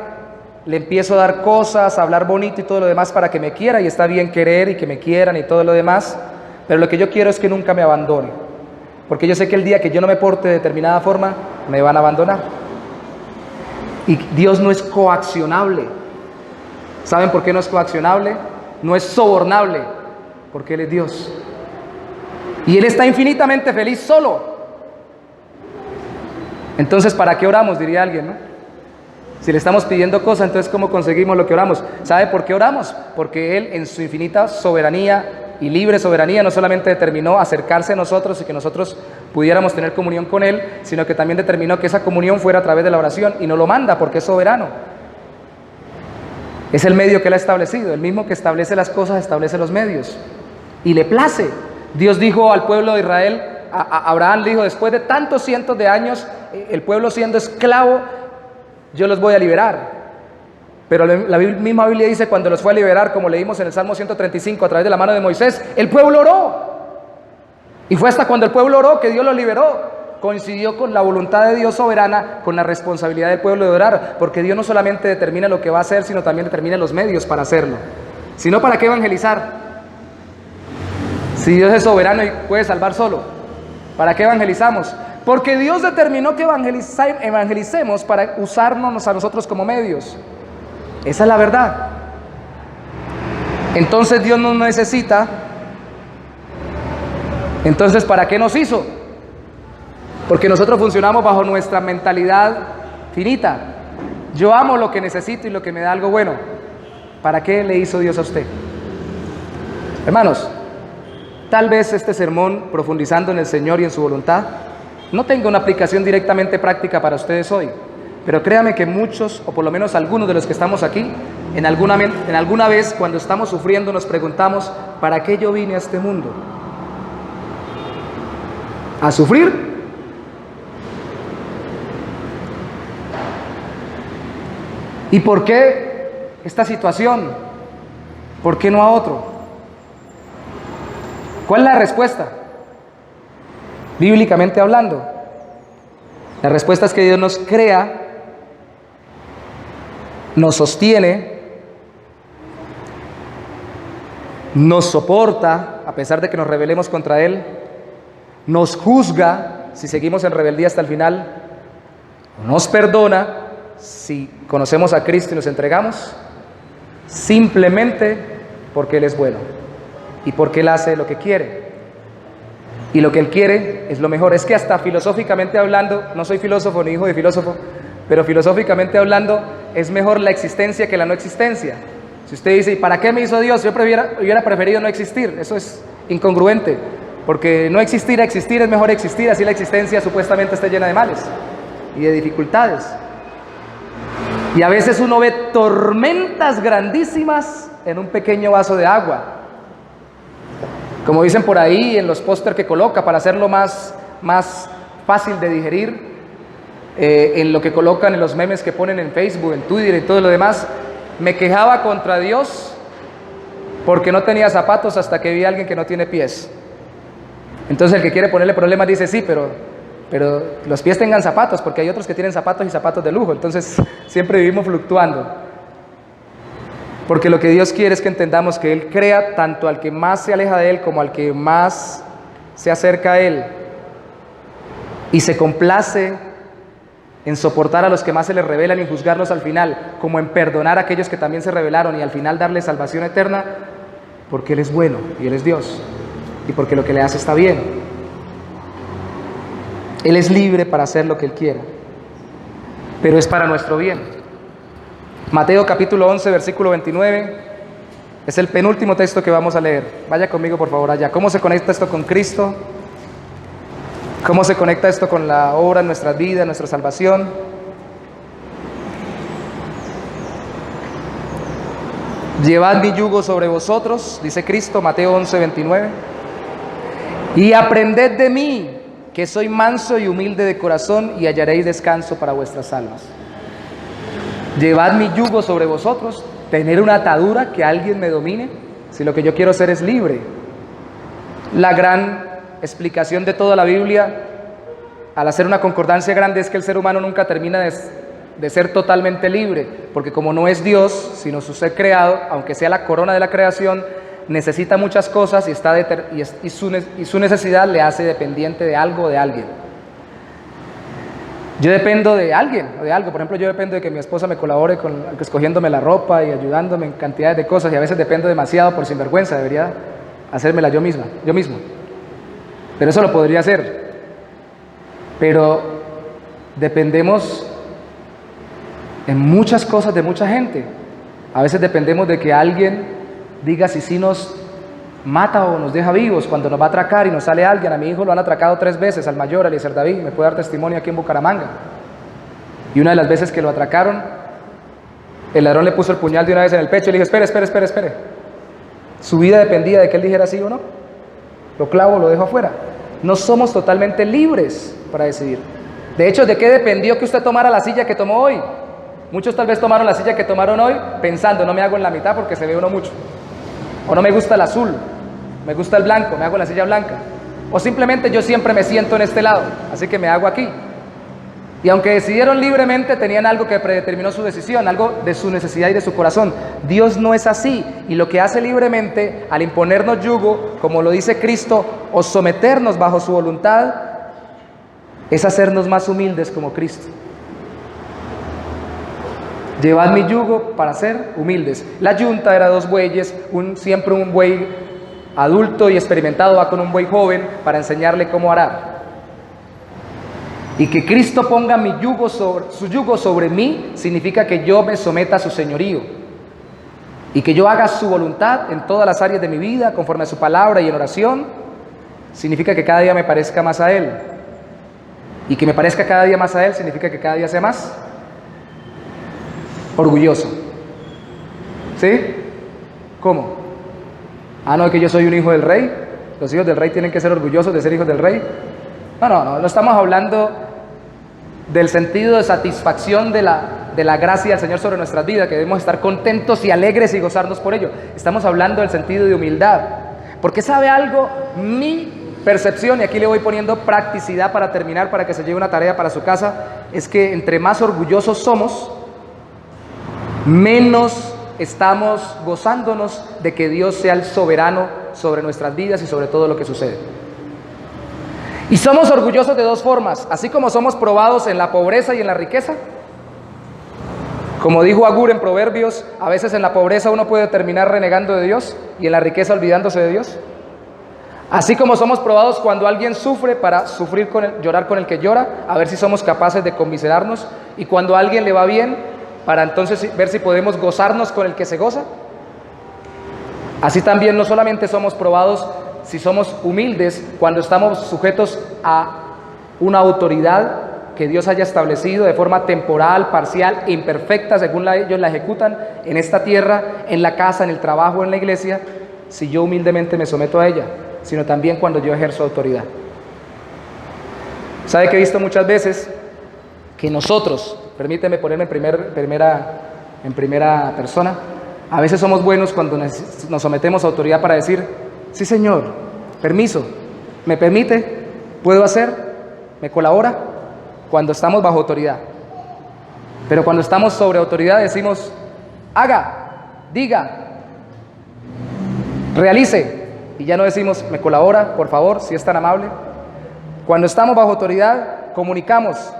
Speaker 1: le empiezo a dar cosas, a hablar bonito y todo lo demás para que me quiera, y está bien querer y que me quieran y todo lo demás, pero lo que yo quiero es que nunca me abandone, porque yo sé que el día que yo no me porte de determinada forma, me van a abandonar. Y Dios no es coaccionable. ¿Saben por qué no es coaccionable? No es sobornable, porque Él es Dios. Y Él está infinitamente feliz solo. Entonces, ¿para qué oramos? Diría alguien, ¿no? Si le estamos pidiendo cosas, entonces ¿cómo conseguimos lo que oramos? ¿Sabe por qué oramos? Porque Él, en su infinita soberanía y libre soberanía, no solamente determinó acercarse a nosotros y que nosotros pudiéramos tener comunión con Él, sino que también determinó que esa comunión fuera a través de la oración, y nos lo manda porque es soberano. Es el medio que Él ha establecido. El mismo que establece las cosas establece los medios, y le place. Dios dijo al pueblo de Israel, a Abraham le dijo, después de tantos cientos de años, el pueblo siendo esclavo, yo los voy a liberar. Pero la misma Biblia dice, cuando los fue a liberar, como leímos en el Salmo 135, a través de la mano de Moisés, el pueblo oró. Y fue hasta cuando el pueblo oró que Dios los liberó. Coincidió con la voluntad de Dios soberana, con la responsabilidad del pueblo de orar, porque Dios no solamente determina lo que va a hacer, sino también determina los medios para hacerlo. Si no, ¿para qué evangelizar? Si Dios es soberano y puede salvar solo, ¿para qué evangelizamos? Porque Dios determinó que evangelicemos para usarnos a nosotros como medios. Esa es la verdad. Entonces Dios no necesita. Entonces, ¿para qué nos hizo? Porque nosotros funcionamos bajo nuestra mentalidad finita. Yo amo lo que necesito y lo que me da algo bueno. ¿Para qué le hizo Dios a usted? Hermanos, tal vez este sermón, profundizando en el Señor y en su voluntad, no tenga una aplicación directamente práctica para ustedes hoy. Pero créame que muchos, o por lo menos algunos de los que estamos aquí, en alguna vez cuando estamos sufriendo nos preguntamos, ¿para qué yo vine a este mundo? ¿A sufrir? ¿Y por qué esta situación? ¿Por qué no a otro? ¿Cuál es la respuesta? Bíblicamente hablando, la respuesta es que Dios nos crea, nos sostiene, nos soporta a pesar de que nos rebelemos contra Él, nos juzga si seguimos en rebeldía hasta el final, nos perdona si conocemos a Cristo y nos entregamos, simplemente porque Él es bueno y porque Él hace lo que quiere. Y lo que Él quiere es lo mejor. Es que hasta filosóficamente hablando, no soy filósofo ni hijo de filósofo, pero filosóficamente hablando es mejor la existencia que la no existencia. Si usted dice, ¿y para qué me hizo Dios? Yo hubiera preferido no existir. Eso es incongruente, porque no existir a existir es mejor existir, así la existencia supuestamente está llena de males y de dificultades. Y a veces uno ve tormentas grandísimas en un pequeño vaso de agua. Como dicen por ahí en los póster que coloca, para hacerlo más fácil de digerir, en lo que colocan en los memes que ponen en Facebook, en Twitter y todo lo demás, me quejaba contra Dios porque no tenía zapatos hasta que vi a alguien que no tiene pies. Entonces el que quiere ponerle problemas dice, sí, pero los pies tengan zapatos, porque hay otros que tienen zapatos y zapatos de lujo. Entonces siempre vivimos fluctuando. Porque lo que Dios quiere es que entendamos que Él crea tanto al que más se aleja de Él como al que más se acerca a Él. Y se complace en soportar a los que más se les rebelan y juzgarlos al final, como en perdonar a aquellos que también se rebelaron y al final darles salvación eterna, porque Él es bueno y Él es Dios. Y porque lo que le hace está bien. Él es libre para hacer lo que Él quiera, pero es para nuestro bien. Mateo capítulo 11, versículo 29, es el penúltimo texto que vamos a leer. Vaya conmigo por favor allá. ¿Cómo se conecta esto con Cristo? ¿Cómo se conecta esto con la obra en nuestras vidas, nuestra salvación? Llevad mi yugo sobre vosotros, dice Cristo, Mateo 11, 29, y aprended de mí, que soy manso y humilde de corazón, y hallaréis descanso para vuestras almas. Llevad mi yugo sobre vosotros, tener una atadura, que alguien me domine, si lo que yo quiero ser es libre. La gran explicación de toda la Biblia, al hacer una concordancia grande, es que el ser humano nunca termina de ser totalmente libre, porque como no es Dios, sino su ser creado, aunque sea la corona de la creación, necesita muchas cosas y su necesidad le hace dependiente de algo o de alguien. Yo dependo de alguien o de algo. Por ejemplo, yo dependo de que mi esposa me colabore escogiéndome la ropa y ayudándome en cantidades de cosas, y a veces dependo demasiado por sinvergüenza. Debería hacérmela yo mismo. Pero eso lo podría hacer. Pero dependemos en muchas cosas de mucha gente. A veces dependemos de que alguien diga si sí nos mata o nos deja vivos cuando nos va a atracar y nos sale alguien. A mi hijo lo han atracado 3 veces, al mayor, Eliezer David, me puede dar testimonio aquí en Bucaramanga. Y una de las veces que lo atracaron, el ladrón le puso el puñal de una vez en el pecho y le dije, espere. Su vida dependía de que él dijera sí o no. Lo clavo, lo dejo afuera. No somos totalmente libres para decidir. De hecho, ¿de qué dependió que usted tomara la silla que tomó hoy? Muchos tal vez tomaron la silla que tomaron hoy pensando, no me hago en la mitad porque se ve uno mucho. O no me gusta el azul, me gusta el blanco, me hago en la silla blanca. O simplemente yo siempre me siento en este lado, así que me hago aquí. Y aunque decidieron libremente, tenían algo que predeterminó su decisión, algo de su necesidad y de su corazón. Dios no es así, y lo que hace libremente, al imponernos yugo, como lo dice Cristo, o someternos bajo su voluntad, es hacernos más humildes como Cristo. Llevad mi yugo para ser humildes. La yunta era 2 bueyes, siempre un buey adulto y experimentado va con un buey joven para enseñarle cómo arar. Y que Cristo ponga su yugo sobre mí significa que yo me someta a su señorío y que yo haga su voluntad en todas las áreas de mi vida conforme a su palabra y en oración. Significa que cada día me parezca más a Él, y que me parezca cada día más a Él significa que cada día sea más orgulloso. ¿Sí? ¿Cómo? No, es que yo soy un hijo del rey. Los hijos del rey tienen que ser orgullosos de ser hijos del rey. No estamos hablando del sentido de satisfacción de la gracia del Señor sobre nuestras vidas, que debemos estar contentos y alegres y gozarnos por ello. Estamos hablando del sentido de humildad. Porque ¿sabe algo? Mi percepción, y aquí le voy poniendo practicidad para terminar, para que se lleve una tarea para su casa, es que entre más orgullosos somos, menos estamos gozándonos de que Dios sea el soberano sobre nuestras vidas y sobre todo lo que sucede. Y somos orgullosos de 2 formas, así como somos probados en la pobreza y en la riqueza, Como dijo Agur en Proverbios, a veces en la pobreza uno puede terminar renegando de Dios y en la riqueza olvidándose de Dios. Así como somos probados cuando alguien sufre para llorar con el que llora, a ver si somos capaces de conmiserarnos, y cuando a alguien le va bien, para entonces ver si podemos gozarnos con el que se goza. Así también no solamente somos probados si somos humildes cuando estamos sujetos a una autoridad que Dios haya establecido de forma temporal, parcial e imperfecta según ellos la ejecutan en esta tierra, en la casa, en el trabajo, en la iglesia, si yo humildemente me someto a ella, sino también cuando yo ejerzo autoridad. ¿Sabe que he visto muchas veces que nosotros, permíteme ponerme en primera persona, a veces somos buenos cuando nos sometemos a autoridad para decir, sí Señor, permiso, me permite, puedo hacer, me colabora, cuando estamos bajo autoridad. Pero cuando estamos sobre autoridad decimos, haga, diga, realice, y ya no decimos, me colabora, por favor, si es tan amable. Cuando estamos bajo autoridad, comunicamos,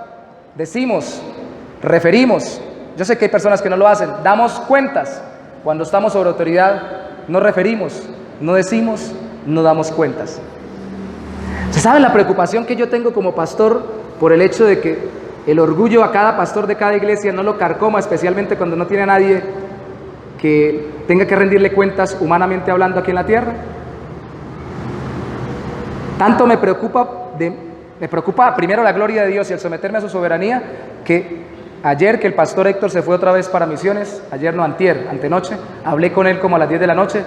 Speaker 1: decimos, referimos. Yo sé que hay personas que no lo hacen, damos cuentas. Cuando estamos sobre autoridad, no referimos, no decimos, no damos cuentas. ¿Se saben la preocupación que yo tengo como pastor por el hecho de que el orgullo a cada pastor de cada iglesia no lo carcoma, especialmente cuando no tiene a nadie que tenga que rendirle cuentas humanamente hablando aquí en la tierra? Tanto me preocupa primero la gloria de Dios y el someterme a su soberanía, que ayer que el pastor Héctor se fue otra vez para misiones, ayer no, antenoche, hablé con él como a las 10 de la noche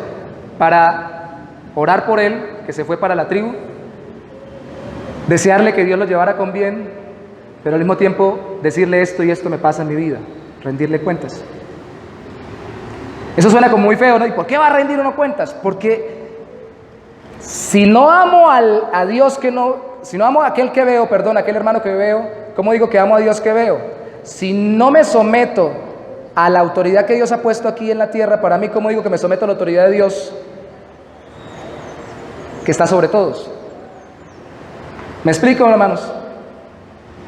Speaker 1: para orar por él, que se fue para la tribu, desearle que Dios lo llevara con bien, pero al mismo tiempo decirle esto y esto me pasa en mi vida, rendirle cuentas. Eso suena como muy feo, ¿no? ¿Y por qué va a rendir uno cuentas? Porque si no amo a Dios si no amo a aquel que veo, aquel hermano que veo, ¿cómo digo que amo a Dios que veo? Si no me someto a la autoridad que Dios ha puesto aquí en la tierra, para mí, ¿cómo digo que me someto a la autoridad de Dios que está sobre todos? ¿Me explico, hermanos?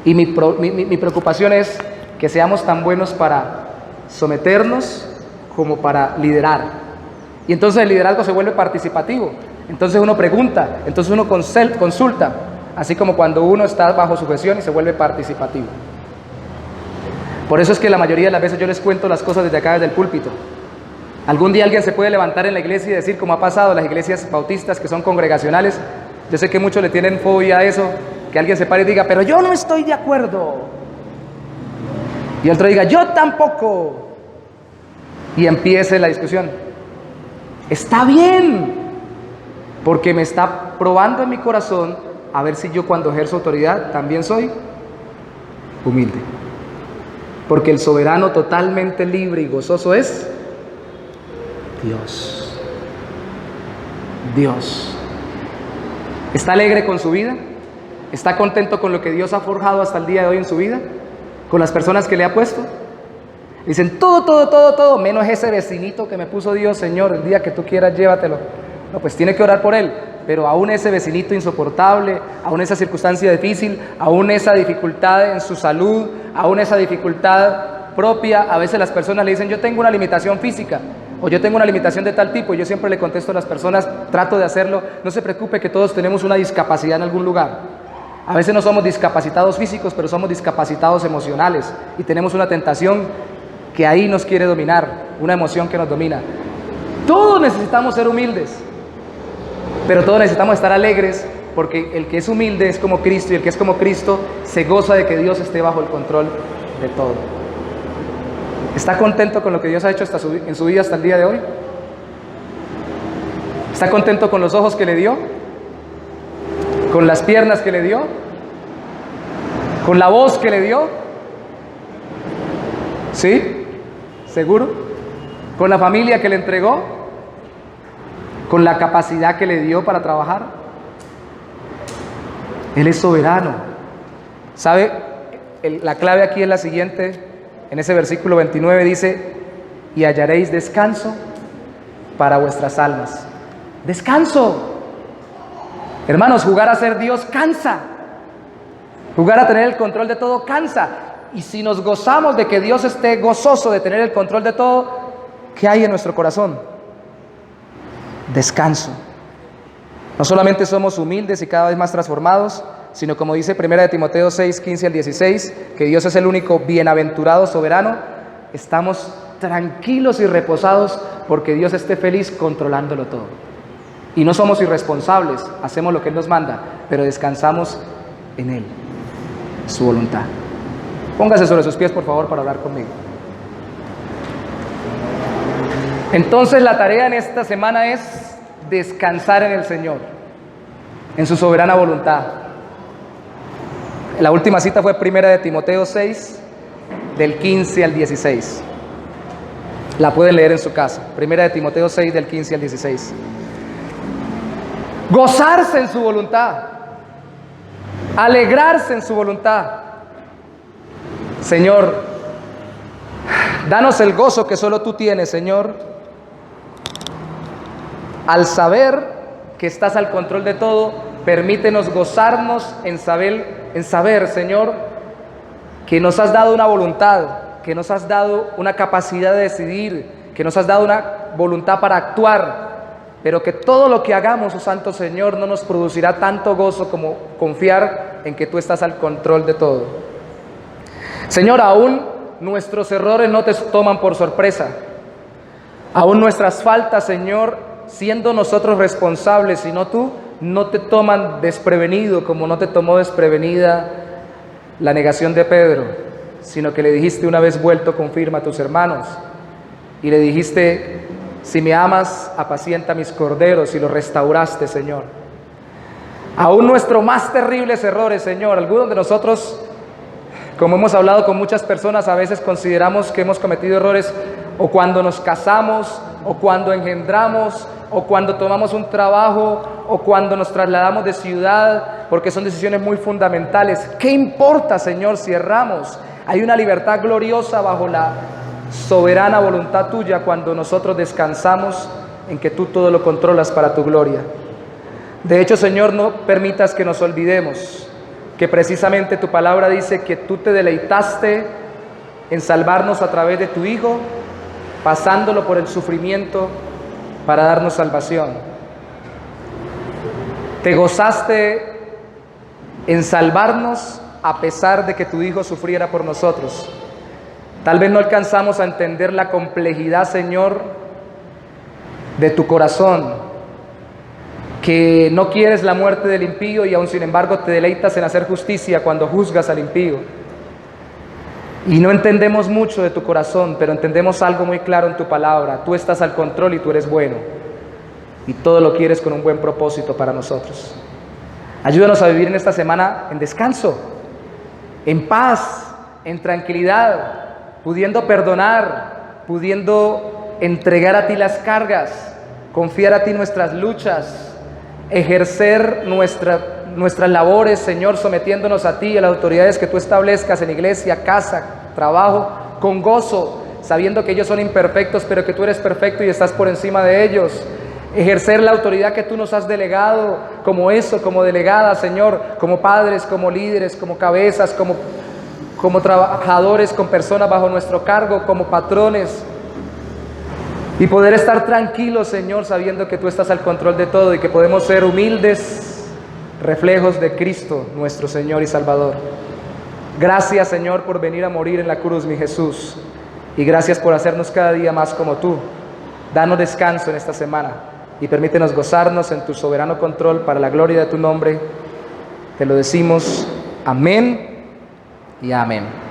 Speaker 1: Y mi preocupación es que seamos tan buenos para someternos como para liderar. Y entonces el liderazgo se vuelve participativo. Entonces uno pregunta, entonces uno consulta, así como cuando uno está bajo sujeción y se vuelve participativo. Por eso es que la mayoría de las veces yo les cuento las cosas desde acá, desde el púlpito. Algún día alguien se puede levantar en la iglesia y decir, como ha pasado en las iglesias bautistas que son congregacionales, yo sé que muchos le tienen fobia a eso, que alguien se pare y diga, pero yo no estoy de acuerdo. Y otro diga, yo tampoco. Y empiece la discusión. Está bien, porque me está probando en mi corazón a ver si yo cuando ejerzo autoridad también soy humilde. Porque el soberano totalmente libre y gozoso es Dios. Dios. ¿Está alegre con su vida? ¿Está contento con lo que Dios ha forjado hasta el día de hoy en su vida? ¿Con las personas que le ha puesto? Dicen todo, menos ese vecinito que me puso Dios, Señor, el día que tú quieras llévatelo. No, pues tiene que orar por él, pero aún ese vecinito insoportable, aún esa circunstancia difícil, aún esa dificultad en su salud, aún esa dificultad propia, a veces las personas le dicen, yo tengo una limitación física, o yo tengo una limitación de tal tipo, y yo siempre le contesto a las personas, trato de hacerlo, no se preocupe que todos tenemos una discapacidad en algún lugar. A veces no somos discapacitados físicos, pero somos discapacitados emocionales, y tenemos una tentación que ahí nos quiere dominar, una emoción que nos domina. Todos necesitamos ser humildes, pero todos necesitamos estar alegres, porque el que es humilde es como Cristo, y el que es como Cristo se goza de que Dios esté bajo el control de todo. ¿Está contento con lo que Dios ha hecho en su vida hasta el día de hoy? ¿Está contento con los ojos que le dio? ¿Con las piernas que le dio? ¿Con la voz que le dio? ¿Sí? ¿Seguro? ¿Con la familia que le entregó? ¿Con la capacidad que le dio para trabajar? Él es soberano. ¿Sabe? La clave aquí es la siguiente. En ese versículo 29 dice, y hallaréis descanso para vuestras almas. ¡Descanso! Hermanos, jugar a ser Dios cansa. Jugar a tener el control de todo cansa. Y si nos gozamos de que Dios esté gozoso de tener el control de todo, ¿qué hay en nuestro corazón? Descanso. No solamente somos humildes y cada vez más transformados, sino como dice 1 Timoteo 6, 15 al 16, que Dios es el único bienaventurado soberano, estamos tranquilos y reposados porque Dios esté feliz controlándolo todo. Y no somos irresponsables, hacemos lo que Él nos manda, pero descansamos en Él, su voluntad. Póngase sobre sus pies, por favor, para hablar conmigo. Entonces la tarea en esta semana es descansar en el Señor, en su soberana voluntad. La última cita fue 1 Timoteo 6, del 15 al 16. La pueden leer en su casa. 1 Timoteo 6, del 15 al 16. Gozarse en su voluntad, alegrarse en su voluntad. Señor, danos el gozo que solo tú tienes, Señor, al saber que estás al control de todo. Permítenos gozarnos en saber, Señor, que nos has dado una voluntad, que nos has dado una capacidad de decidir, que nos has dado una voluntad para actuar, pero que todo lo que hagamos, oh Santo Señor, no nos producirá tanto gozo como confiar en que tú estás al control de todo. Señor, aún nuestros errores no te toman por sorpresa, aún nuestras faltas, Señor, siendo nosotros responsables y no tú, no te toman desprevenido como no te tomó desprevenida la negación de Pedro, sino que le dijiste: una vez vuelto, confirma a tus hermanos. Y le dijiste: si me amas, apacienta mis corderos, y los restauraste, Señor. Aún nuestros más terribles errores, Señor, algunos de nosotros, como hemos hablado con muchas personas, a veces consideramos que hemos cometido errores o cuando nos casamos, o cuando engendramos, o cuando tomamos un trabajo, o cuando nos trasladamos de ciudad, porque son decisiones muy fundamentales. ¿Qué importa, Señor, si erramos? Hay una libertad gloriosa bajo la soberana voluntad tuya cuando nosotros descansamos en que tú todo lo controlas para tu gloria. De hecho, Señor, no permitas que nos olvidemos que precisamente tu palabra dice que tú te deleitaste en salvarnos a través de tu Hijo, pasándolo por el sufrimiento para darnos salvación. Te gozaste en salvarnos a pesar de que tu Hijo sufriera por nosotros. Tal vez no alcanzamos a entender la complejidad, Señor, de tu corazón, que no quieres la muerte del impío y aún sin embargo te deleitas en hacer justicia cuando juzgas al impío. Y no entendemos mucho de tu corazón, pero entendemos algo muy claro en tu palabra. Tú estás al control y tú eres bueno. Y todo lo quieres con un buen propósito para nosotros. Ayúdanos a vivir en esta semana en descanso, en paz, en tranquilidad, pudiendo perdonar, pudiendo entregar a ti las cargas, confiar a ti nuestras luchas, ejercer nuestras labores, Señor, sometiéndonos a ti y a las autoridades que tú establezcas en iglesia, casa, trabajo, con gozo, sabiendo que ellos son imperfectos, pero que tú eres perfecto y estás por encima de ellos. Ejercer la autoridad que tú nos has delegado, como delegada, Señor, como padres, como líderes, como cabezas, como trabajadores, con personas bajo nuestro cargo, como patrones. Y poder estar tranquilos, Señor, sabiendo que tú estás al control de todo y que podemos ser humildes reflejos de Cristo, nuestro Señor y Salvador. Gracias, Señor, por venir a morir en la cruz, mi Jesús. Y gracias por hacernos cada día más como tú. Danos descanso en esta semana y permítenos gozarnos en tu soberano control para la gloria de tu nombre. Te lo decimos. Amén y amén.